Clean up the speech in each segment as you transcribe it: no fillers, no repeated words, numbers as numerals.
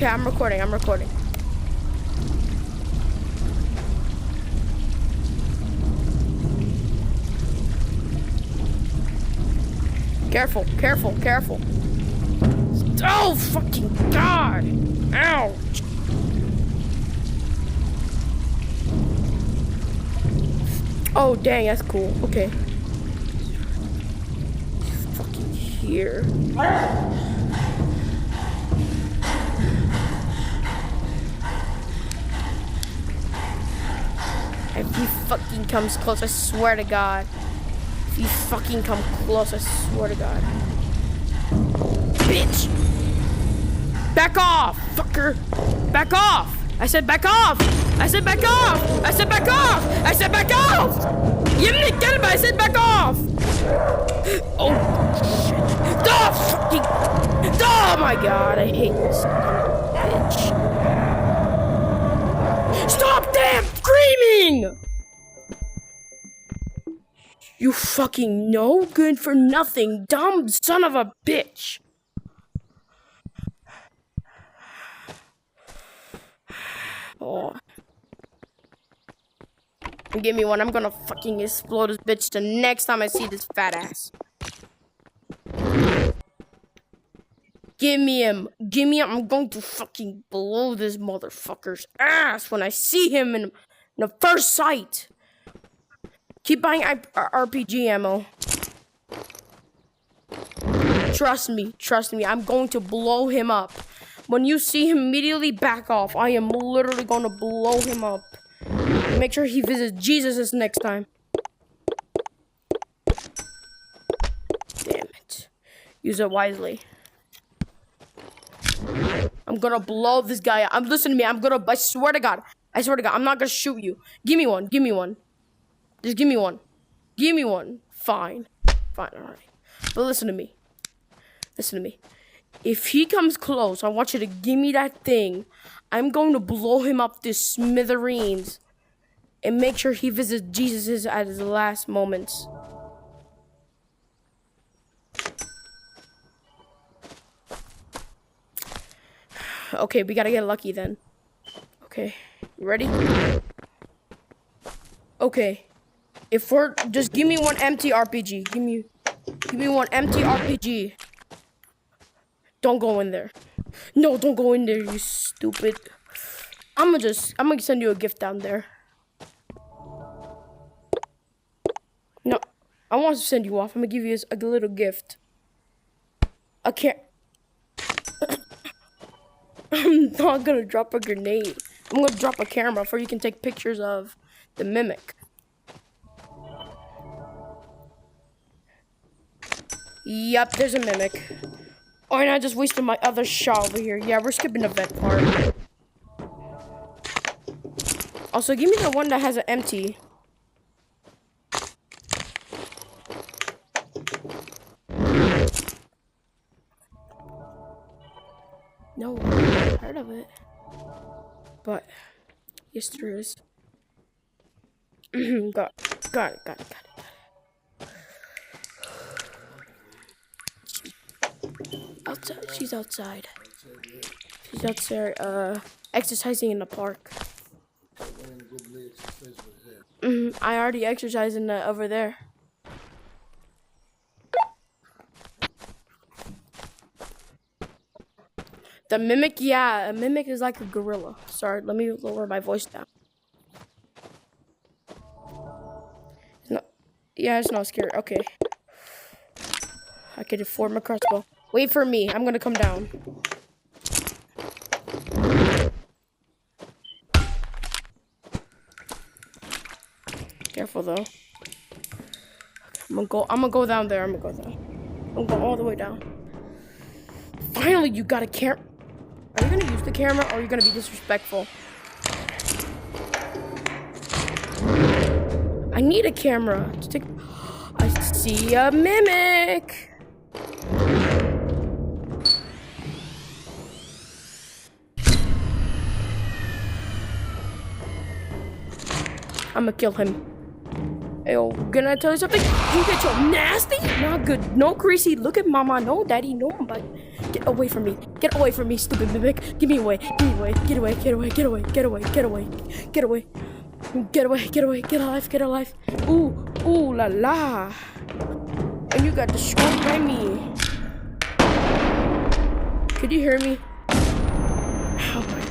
Okay, I'm recording. Careful. Oh, fucking God. Ouch. Oh, dang, that's cool. Okay. Fucking here. If he fucking comes close, I swear to God. If you fucking come close, I swear to God. Bitch! Back off, fucker! Back off! I said back off! I said back off! I said back off! I said back off! You didn't get it, but I said back off! Oh, shit. Oh, fucking... Oh, my God. I hate this bitch. Stop damn screaming! You fucking no good for nothing, dumb son of a bitch. Oh. Give me one. I'm gonna fucking explode this bitch the next time I see this fat ass. Give me him. I'm going to fucking blow this motherfucker's ass when I see him in the first sight. Keep buying RPG ammo. Trust me. I'm going to blow him up. When you see him, immediately back off. I am literally going to blow him up. Make sure he visits Jesus this next time. Damn it. Use it wisely. I'm gonna blow this guy up. Listen to me. I swear to God. I'm not gonna shoot you. Give me one. Just give me one. Fine, alright. But listen to me. If he comes close, I want you to give me that thing. I'm going to blow him up to smithereens. And make sure he visits Jesus at his last moments. Okay, we gotta get lucky then. Okay, you ready? Okay. Just give me one empty RPG. Give me one empty RPG. Don't go in there. No, don't go in there, you stupid. I'm gonna send you a gift down there. No, I want to send you off. I'm gonna give you a little gift. I can't. I'm not gonna drop a grenade. I'm gonna drop a camera for you can take pictures of the mimic. Yep, there's a mimic. Oh, and I just wasted my other shot over here. Yeah, we're skipping the vet part. Also, give me the one that has an empty. No, I haven't heard of it. But, yes, there is. Got it. Outside. She's outside. Exercising in the park. I already exercised over there. The mimic, yeah, a mimic is like a gorilla. Sorry, let me lower my voice down. It's not scary. Okay. I can afford my crossbow. Wait for me. I'm gonna come down. Careful though. I'm gonna go down there. I'm gonna go all the way down. Finally, you got a camera. Are you gonna use the camera or are you gonna be disrespectful? I need a camera to take. I see a mimic. I'm gonna kill him. Yo, can I tell you something? You get your nasty? Not good. No, Greasy. Look at Mama. No, Daddy. No, but Get away from me. Get away from me, stupid mimic. Give me away. Give me away. Get away. Get away. Get away. Get away. Get away. Get away. Get away. Get away. Get alive. Get alive. Ooh. Ooh la la. And you got destroyed by me. Could you hear me? Oh my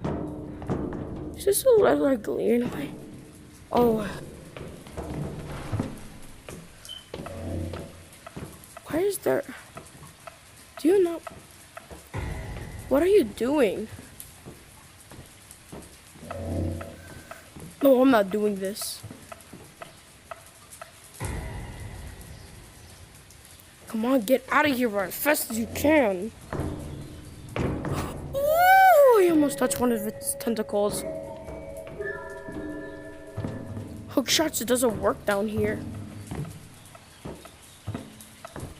God. Is this a red light glare? Oh. Why is there... Do you know... What are you doing? No, I'm not doing this. Come on, get out of here as fast as you can. Ooh, I almost touched one of its tentacles. Hook shots, it doesn't work down here.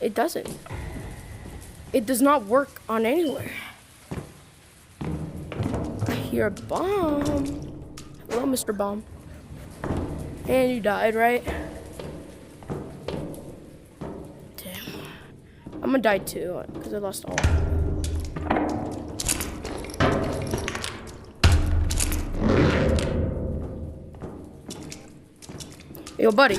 It doesn't. It does not work on anywhere. I hear a bomb. Hello, Mr. Bomb. And you died, right? Damn. I'm gonna die too, because I lost all. Yo, buddy.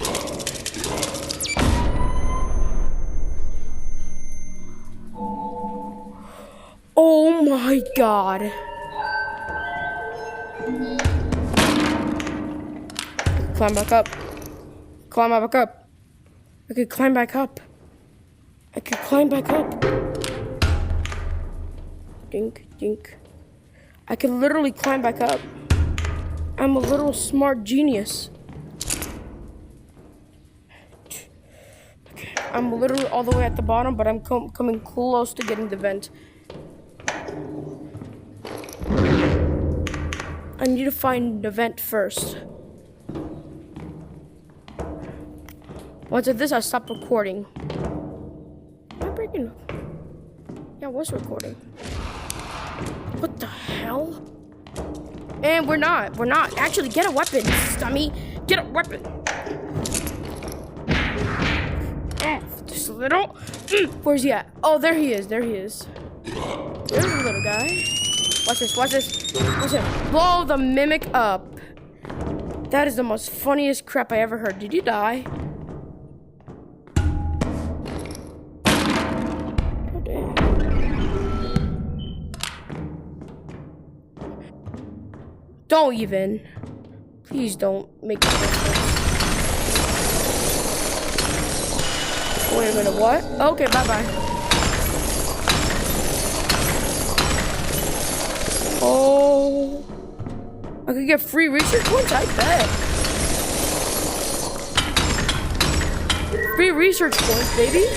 Oh my God. Climb back up. Climb back up. I could climb back up. I could climb back up. Dink, dink. I could literally climb back up. I'm a little smart genius. Okay, I'm literally all the way at the bottom, but I'm coming close to getting the vent. I need to find the vent first. Once I do this, I stop recording. Am I breaking up? Yeah, I was recording. What the hell? And we're not. We're not. Actually, get a weapon, dummy. Get a weapon. Just a little. Where's he at? Oh, there he is. There he is. There's a little guy. Watch this. Watch this. Watch him. Blow the mimic up. That is the most funniest crap I ever heard. Did you die? Don't even. Please don't make me this. Wait a minute, what? Okay, bye-bye. Oh. I could get free research points? I bet. Free research points, baby.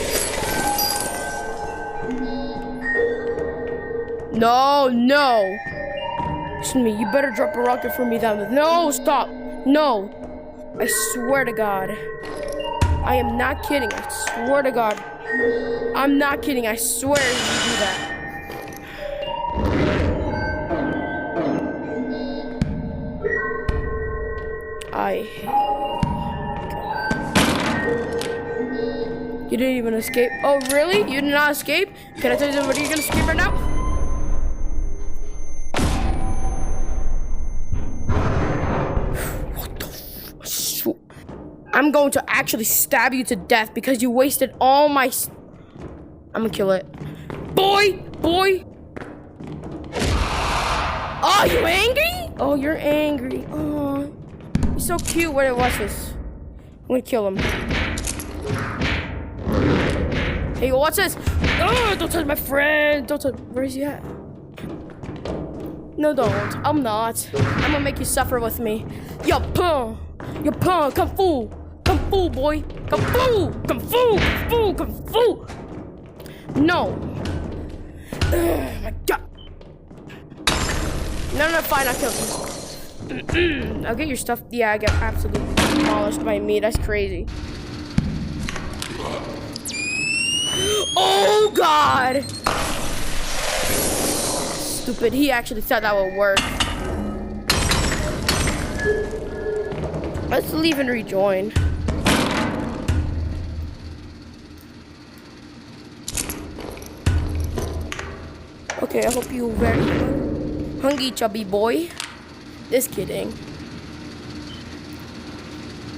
No, no. Listen to me, you better drop a rocket for me down there. No, stop. No. I swear to God. I am not kidding. I swear to God. I'm not kidding. I swear if you do that. I hate you. You didn't even escape. Oh, really? You did not escape? Can I tell you what you're gonna escape right now? I'm going to actually stab you to death because you wasted all my... I'm gonna kill it. Boy! Boy! Oh, you angry? Oh, you're angry. Oh, he's so cute. Wait, watch this. I'm gonna kill him. Hey, watch this. Oh, don't touch my friend. Don't touch... Where is he at? No, don't. I'm not. I'm gonna make you suffer with me. Yo, pum! Yo, pum! Kung Fu! Kung Fu, boy! Kung Fu! Kung Fu! Kung Fu! Kung Fu! No! Oh my God! No, fine, I'll kill you. I'll get your stuff. Yeah, I got absolutely demolished by me. That's crazy. Oh, God! Stupid. He actually said that would work. Let's leave and rejoin. Okay, I hope you very hungry, chubby boy. Just kidding.